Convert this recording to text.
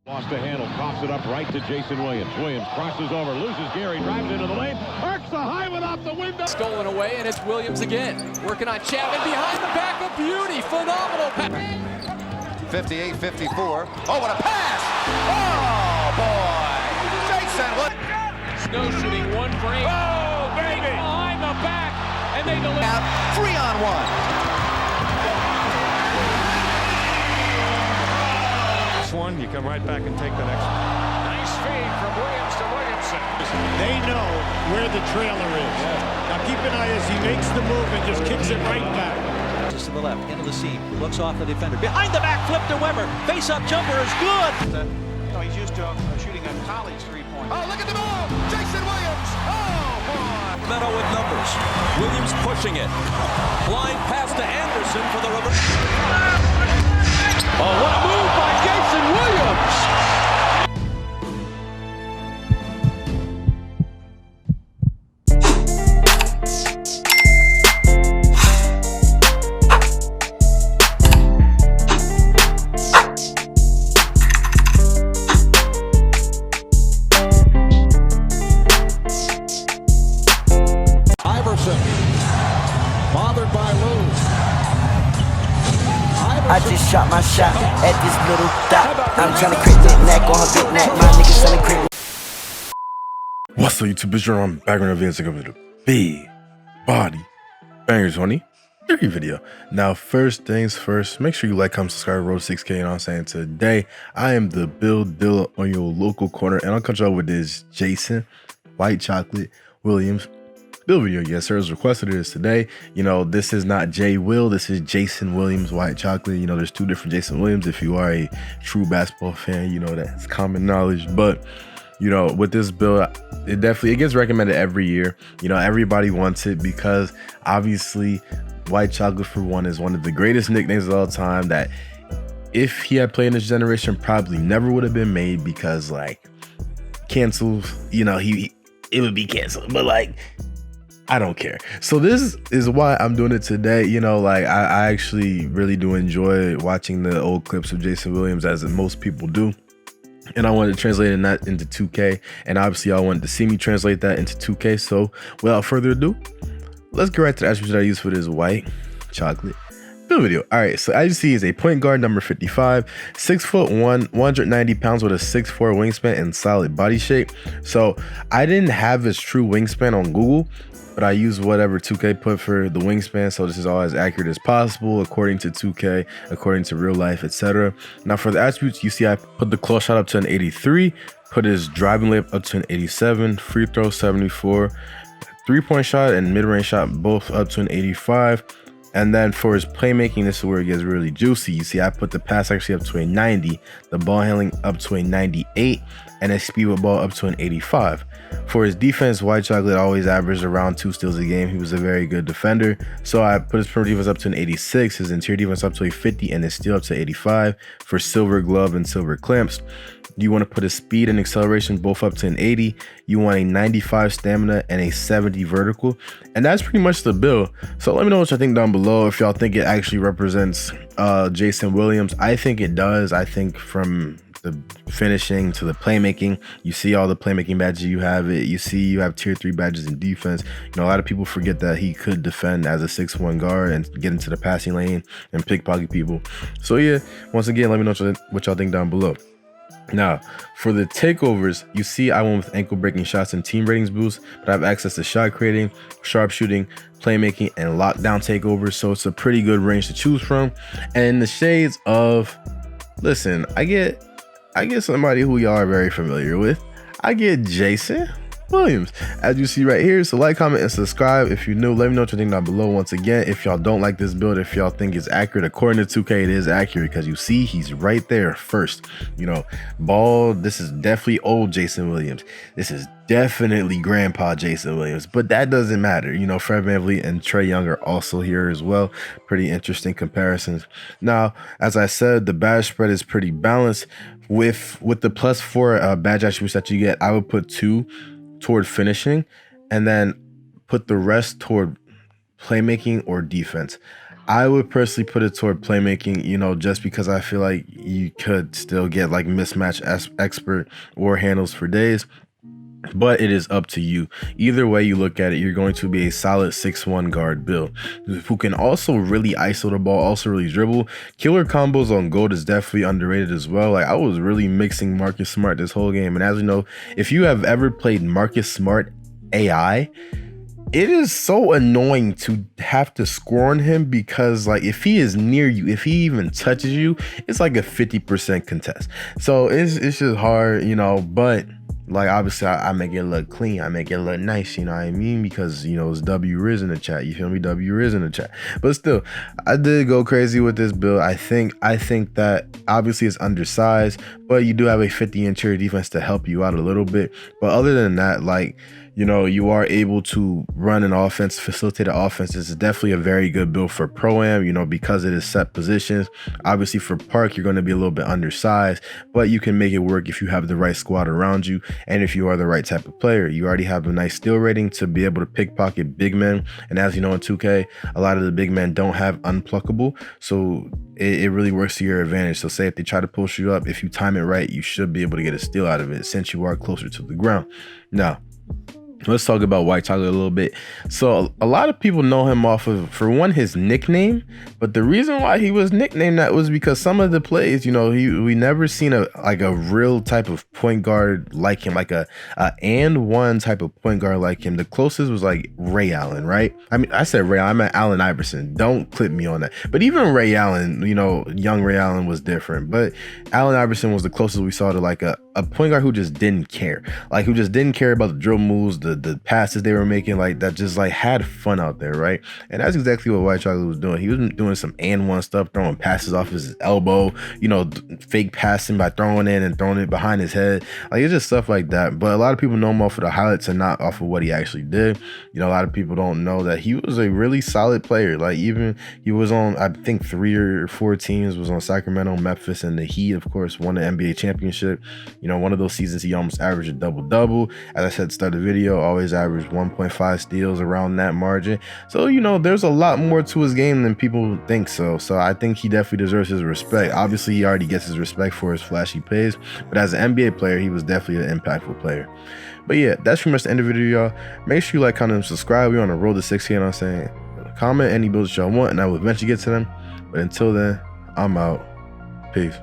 Lost the handle, coughs it up right to Jason Williams. Williams crosses over, loses Gary, drives into the lane, arcs the highway off the window. Stolen away, and it's Williams again. Working on Chapman behind the back of beauty. Phenomenal pass. 58-54. Oh, what a pass! Oh, boy! Jason, what? Snow shooting one frame. Oh, baby! Behind the back, and they deliver. 3-on-1. One, you come right back and take the next one. Nice feed from Williams to Williamson. They know where the trailer is. Now keep an eye as he makes the move and just kicks it right back. Just to the left, into the seam, looks off the defender. Behind the back, flip to Weber. Face-up jumper is good. He's used to shooting a college three-point. Oh, look at the ball! Jason Williams! Oh, boy! Meadow with numbers. Williams pushing it. Blind pass to Anderson for the reverse. Oh, what a move by Jason Williams! Bothered by Lou. I just shot my shot at this little dot. I'm trying to crit that neck on her big neck. My niggas trying to crit. What's up, YouTube? It's your background videos to go with a big body bangers 23 video. Now, first things first, make sure you like, comment, subscribe, road 6K. You know what I'm saying? Today, I am the build dealer on your local corner, and I'll cut you out with this Jason White Chocolate Williams build video. Yes, sir, as requested it is today. You know, this is not J Will, this is Jason Williams White Chocolate. You know, there's two different Jason Williams. If you are a true basketball fan, you know that's common knowledge. But you know, with this build, it gets recommended every year. You know, everybody wants it because obviously White Chocolate, for one, is one of the greatest nicknames of all time that if he had played in this generation probably never would have been made, because like canceled, you know, it would be canceled. But like, I don't care. So this is why I'm doing it today. You know, like I actually really do enjoy watching the old clips of Jason Williams, as most people do. And I wanted to translate that into 2K. And obviously y'all wanted to see me translate that into 2K. So without further ado, let's get right to the attributes that I use for this White Chocolate build video. All right, so as you see, is a point guard, number 55, 6'1", 190 pounds with a 6'4" wingspan and solid body shape. So I didn't have his true wingspan on Google, but I use whatever 2K put for the wingspan, so this is all as accurate as possible according to 2K, according to real life, etc. Now for the attributes, you see I put the close shot up to an 83, put his driving layup up to an 87, free throw 74, three-point shot and mid-range shot both up to an 85. And then for his playmaking, this is where it gets really juicy. You see, I put the pass actually up to a 90, the ball handling up to a 98, and his speed with ball up to an 85. For his defense, White Chocolate always averaged around 2 steals a game. He was a very good defender. So I put his perimeter defense up to an 86, his interior defense up to a 50, and his steal up to 85. For silver glove and silver clamps, you want to put his speed and acceleration both up to an 80. You want a 95 stamina and a 70 vertical. And that's pretty much the build. So let me know what y'all think down below, if y'all think it actually represents Jason Williams. I think it does. I think from the finishing to the playmaking, you see all the playmaking badges you have. You see you have tier 3 badges in defense. You know, a lot of people forget that he could defend as a 6'1" guard and get into the passing lane and pickpocket people. So yeah, once again, let me know what y'all think down below. Now, for the takeovers, you see I went with ankle breaking shots and team ratings boost, but I have access to shot creating, sharpshooting, playmaking, and lockdown takeovers. So it's a pretty good range to choose from. And in the shades of, listen, I get somebody who y'all are very familiar with. I get Jason Williams, as you see right here. So like, comment, and subscribe if you're new. Let me know what you think down below. Once again, if y'all don't like this build, if y'all think it's accurate, according to 2K, it is accurate, because you see he's right there first. You know, ball, this is definitely old Jason Williams. This is definitely grandpa Jason Williams, but that doesn't matter. You know, Fred VanVleet and Trae Young are also here as well. Pretty interesting comparisons. Now, as I said, the badge spread is pretty balanced. With the +4 badge attributes that you get, I would put 2 toward finishing and then put the rest toward playmaking or defense. I would personally put it toward playmaking, you know, just because I feel like you could still get like mismatch expert or handles for days. But it is up to you. Either way you look at it, you're going to be a solid 6'1" guard build who can also really ISO the ball, also really dribble. Killer combos on gold is definitely underrated as well. Like, I was really mixing Marcus Smart this whole game. And as you know, if you have ever played Marcus Smart AI, it is so annoying to have to score on him, because like if he is near you, if he even touches you, it's like a 50% contest. So it's just hard, you know. But like, obviously I make it look clean, I make it look nice, you know what I mean, because, you know, it's W Riz in the chat, you feel me, W Riz in the chat. But still, I did go crazy with this build. I think that obviously it's undersized, but you do have a 50 interior defense to help you out a little bit. But other than that, like, you know, you are able to run an offense, facilitate an offense. It's definitely a very good build for Pro-Am, you know, because it is set positions. Obviously for Park, you're going to be a little bit undersized, but you can make it work if you have the right squad around you and if you are the right type of player. You already have a nice steal rating to be able to pickpocket big men. And as you know, in 2K, a lot of the big men don't have unpluckable. So it really works to your advantage. So say if they try to push you up, if you time it right, you should be able to get a steal out of it since you are closer to the ground. Now, let's talk about White Chocolate a little bit. So a lot of people know him off of, for one, his nickname, but the reason why he was nicknamed that was because some of the plays, you know, we never seen a real type of point guard like him, like a and one type of point guard like him. The closest was like Ray Allen, right? I mean, I said Ray Allen, I meant Allen Iverson. Don't clip me on that. But even Ray Allen, you know, young Ray Allen was different, but Allen Iverson was the closest we saw to like a point guard who just didn't care, like who just didn't care about the drill moves, the passes they were making, like that just like had fun out there, right? And that's exactly what White Chocolate was doing. He was doing some and one stuff, throwing passes off his elbow, you know, fake passing by throwing in and throwing it behind his head. Like, it's just stuff like that. But a lot of people know him off of the highlights and not off of what he actually did. You know, a lot of people don't know that he was a really solid player. Like, even he was on, I think 3 or 4 teams, was on Sacramento, Memphis, and the Heat, of course, won the NBA championship. You know, one of those seasons he almost averaged a double-double. As I said at the start of the video, always averaged 1.5 steals, around that margin. So, you know, there's a lot more to his game than people think. So I think he definitely deserves his respect. Obviously, he already gets his respect for his flashy plays, but as an NBA player, he was definitely an impactful player. But yeah, that's pretty much the end of the video, y'all. Make sure you like, comment, and subscribe. We're on the road to 6K, you know what I'm saying? Comment any builds y'all want, and I will eventually get to them. But until then, I'm out. Peace.